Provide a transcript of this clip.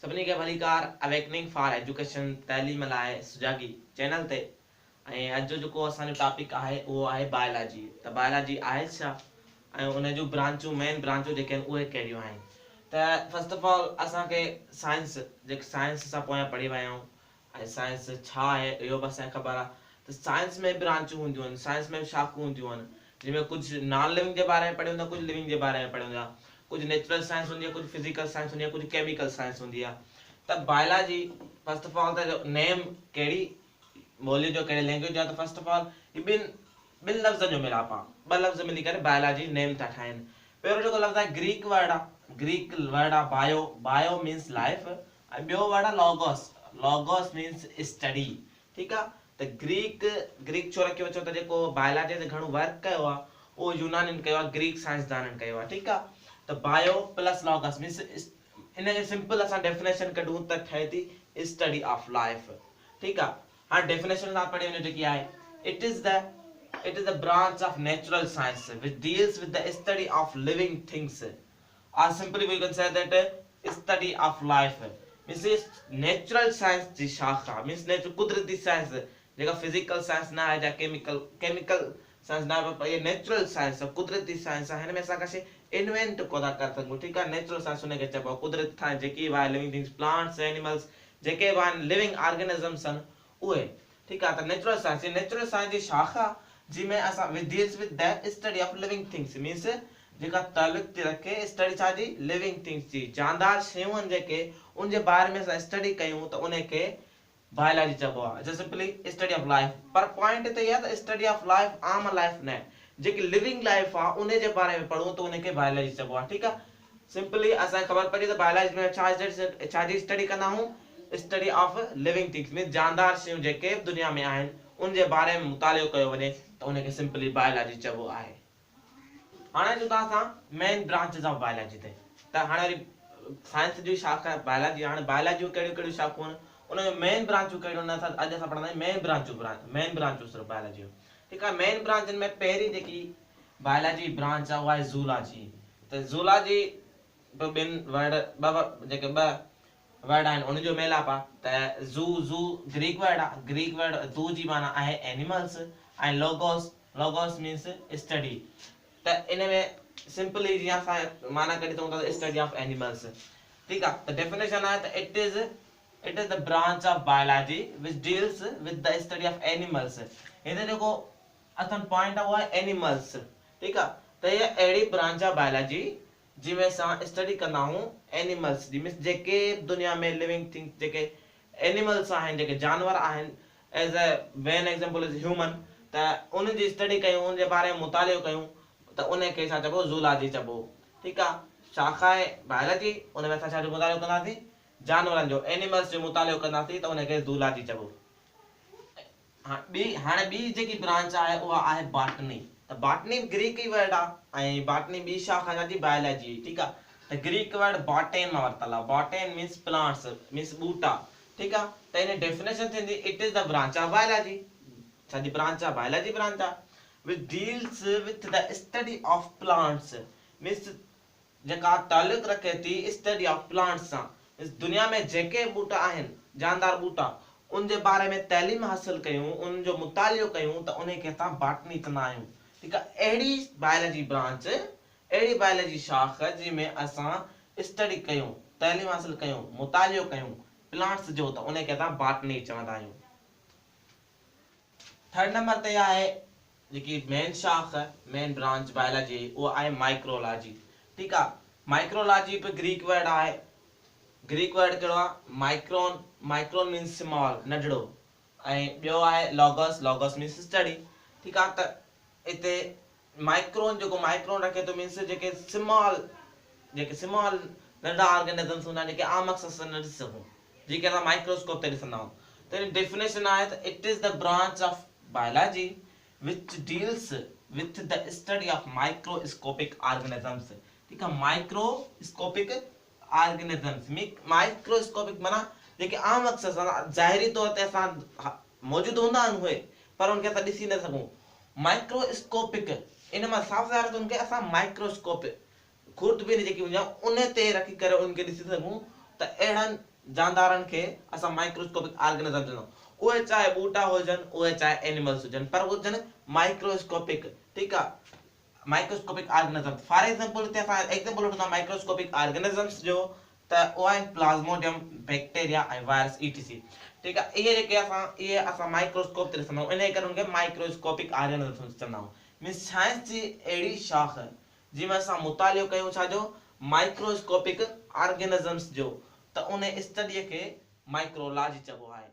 सभिनी खे भलीकार awakening for education तइलीम लाइ सुजागी चैनल ते। ऐं अॼु जो जेको असांजो टॉपिक आहे उहो आहे बायोलॉजी। त बायोलॉजी आहे छा ऐं उन जूं ब्रांचूं मेन ब्रांचूं जेके आहिनि उहे कहिड़ियूं आहिनि। त फस्ट ऑफ ऑल असांखे साइंस जेके साइंस असां पोयां पढ़ी विया आहियूं ऐं साइंस छा आहे इहो बि असांखे ख़बर आहे। त साइंस में ब्रांचूं हूंदियूं आहिनि, साइंस में शाखूं हूंदियूं आहिनि, जंहिंमें कुझु नॉन लिविंग जे बारे में पढ़ियो हूंदा, कुझु लिविंग जे बारे में पढ़ियो हूंदा, कुछ नेचुरल साइंस हूंदी आहे, कुछ फिजिकल साइंस हूंदी आहे, कुछ केमिकल साइंस हूंदी आहे। त बायोलॉजी फर्स्ट ऑफ ऑल त नेम कहिड़ी ॿोली जो कहिड़े लैंग्वेज जो आहे। त फर्स्ट ऑफ ऑल ॿिनि लफ़्ज़नि जो मिलाप आहे, ॿ लफ़्ज़ मिली करे बायोलॉजी नेम था ठाहिनि। पहिरियों जेको लफ़्ज़ आहे ग्रीक वर्ड आहे, ग्रीक वर्ड आहे बायो, बायो मीन्स लाइफ, ऐं ॿियो वर्ड आहे लॉगोस, लॉगोस मीन्स स्टडी। ठीकु आहे। त ग्रीक छो रखियो, छो त जेको बायोलॉजी ते घणो वर्क कयो आहे उहो यूनानियुनि कयो आहे, ग्रीक साइंसदाननि कयो आहे। ठीकु आहे। त bio plus logos means in जो सिंपल असां डेफिनेशन कढूं त ठहे थी स्टडी ऑफ लाइफ। ठीकु आहे। हाणे डेफिनेशन असां पढ़ी वञो जेकी आहे, it is the branch of natural science which deals with the study of living things, और simply we can say that study of life means natural science जी शाखा, मीन्स कुदरती साइंस जेका फिजिकल साइंस ना आहे या केमिकल साइंस ना आहे, पर ये नेचुरल साइंस आहे, कुदरती साइंस आहे। हिन में असां कशे इन्वेंट को था कर सघूं। ठीकु आहे। नेचुरल साइंस हुनखे चइबो आहे कुदरत खां जेकी बि आहे लिविंग थिंग्स, प्लांट्स, एनिमल्स, जेके बि आहिनि लिविंग ऑर्गेनिजम्स आहिनि उहे। ठीकु आहे। त नेचुरल साइंस जी शाखा जंहिंमें असां deals with the study of living things means जेका ताल्लुक थी रखे स्टडी छा जी, लिविंग थिंग्स जी, जानदार शयूं आहिनि जेके उनजे बारे में असां स्टडी कयूं त उनखे बायोलॉजी चइबो आहे। Just simply study of life. पर पॉइंट त इहा त स्टडी ऑफ लाइफ आम लाइफ न, जेकी लिविंग लाइफ आहे उन जे बारे में पढ़ूं त उनखे बायोलॉजी चइबो आहे। ठीकु आहे। सिंपली असांखे ख़बर पई त बायोलॉजी में छा जी स्टडी कंदा आहियूं, study of living things means जानदार शयूं जेके दुनिया में आहिनि उन जे बारे में मुतालियो कयो वञे त उनखे सिंपली बायोलॉजी चइबो आहे। हाणे जो असां मेन ब्रांचेस ऑफ बायोलॉजी ते, त हाणे वरी साइंस जी शाखा बायोलॉजी। हाणे बायोलॉजी कहिड़ियूं कहिड़ियूं शाखूं आहिनि, उन में मेन ब्रांचूं कहिड़ियूं आहिनि, अॼु असां पढ़ंदा आहियूं मेन ब्रांचूं सिर्फ़ु बायोलॉजी। ठीकु आहे। मेन ब्रांचनि में पहिरीं जेकी बायोलॉजी ब्रांच आहे उहा आहे ज़ूलॉजी। त ज़ूलॉजी ॿिनि वर्ड जेके ॿ वर्ड आहिनि उनजो मेलाप आहे। त ज़ू ग्रीक वर्ड आहे, ग्रीक वर्ड ज़ू जी माना आहे एनिमल्स, ऐं लोगोस मीन्स स्टडी। त इन में सिंपली जीअं असां माना कढी सघूं था स्टडी ऑफ एनिमल्स। ठीकु आहे। त डेफिनेशन आहे त it is the branch of biology which deals with the study of animals. हिते जेको असां पॉइंट आहे उहो आहे एनिमल्स। ठीकु आहे। त इहा अहिड़ी ब्रांच आहे बायोलॉजी जंहिंमें असां स्टडी कंदा आहियूं एनिमल्स जी, मीन्स जेके दुनिया में लिविंग थिंग्स जेके एनिमल्स आहिनि, जेके जानवर आहिनि, as a main example is human, त उनजी स्टडी कयूं, उनजे बारे में मुतालियो कयूं त उनखे छा चइबो, ज़ूलॉजी चइबो। ठीकु आहे। शाखा आहे बायोलॉजी, उन में असां छाजो मुतालियो कंदासीं, जानवरनि जो, एनिमल्स जो मुतालियो कंदासीं त उनखे ज़ूलॉजी चइबो। हाणे ॿी जेकी ब्रांच आहे उहा आहे बॉटनी। त बॉटनी ग्रीक ई वर्ड आहे ऐं बॉटनी ॿी शाखा छा जी, बायोलॉजी। ठीकु आहे। त ग्रीक वर्ड बॉटेन मां वरितल आहे। बॉटेन मीन्स प्लांट्स मीन्स ॿूटा। ठीकु आहे। त इन डेफिनेशन थींदी it is the branch of biology. छाजी ब्रांच आहे, बायोलॉजी ब्रांच आहे which deals with the study of plants means जेका ताल्लुक रखे थी स्टडी ऑफ प्लांट्स सां, मीन्स दुनिया में जेके ॿूटा आहिनि, जानदार ॿूटा, उन जे बारे में तइलीम हासिल कयूं, उन जो मुतालियो कयूं त उनखे असां बॉटनी चवंदा आहियूं। ठीकु आहे। अहिड़ी बायोलॉजी ब्रांच, अहिड़ी बायोलॉजी शाख जंहिंमें असां स्टडी कयूं, तइलीम हासिल कयूं, मुतालियो कयूं प्लांट्स जो, त उनखे असां बॉटनी चवंदा आहियूं। थर्ड नंबर ते आहे जेकी मेन शाख, मेन ब्रांच बायोलॉजी, उहा आहे माइक्रोलॉजी। ठीकु आहे। माइक्रोलॉजी बि ग्रीक वर्ड आहे। ग्रीक वर्ड कहिड़ो आहे, माइक्रोन मीन्स स्मॉल, नंढड़ो, ऐं ॿियो आहे लॉगस मीन्स स्टडी। ठीकु आहे। त हिते माइक्रोन जेको माइक्रोन रखे थो मीन्स जेके स्मॉल नंढा ऑर्गेनिजम्स हूंदा आहिनि जेके आम अक्सर सां न ॾिसी सघूं, जेके असां माइक्रोस्कोप ते ॾिसंदा आहियूं। त हिन डेफिनेशन आहे त it is the branch of biology which deals with the study of microscopic organisms. ठीकु आहे। माइक्रोस्कोपिक ऑर्गेनिजम्स माइक्रोस्कोपिक माना जेके आम अक्सर सां ज़ाहिरी तौर ते असां मौजूदु हूंदा आहिनि उहे, पर उनखे असां ॾिसी न सघूं। माइक्रोस्कोपिक इन मां साफ़ ज़ाहिर त उनखे असां माइक्रोस्कोप खुर्दबीन जेकी हूंदी आहे उन ते रखी करे उनखे ॾिसी सघूं त अहिड़नि जानदारनि खे असां माइक्रोस्कोपिक ऑर्गेनिज्म चवंदा आहियूं। उहे चाहे ॿूटा हुजनि, उहे चाहे एनिमल्स हुजनि, पर उहे हुजनि माइक्रोस्कोपिक। ठीकु आहे, माइक्रोस्कोपिक ऑर्गेनिज्म। फॉर एग्जांपल हिते असां एग्जांपल वठंदा माइक्रोस्कोपिक ऑर्गेनिजम्स जो, त उहे आहिनि प्लाज़्मोडियम, बैक्टीरिया ऐं वायरस ETC। ठीकु आहे, इहे असां माइक्रोस्कोप ते ॾिसंदा आहियूं, इन करे उनखे माइक्रोस्कोपिक ऑर्गेनिजम्स चवंदा आहियूं। मीन्स साइंस जी अहिड़ी शाख जंहिंमें असां मुतालियो कयूं छाजो, माइक्रोस्कोपिक ऑर्गेनिजम्स जो, त उन स्टडीअ खे माइक्रोलॉजी चइबो आहे।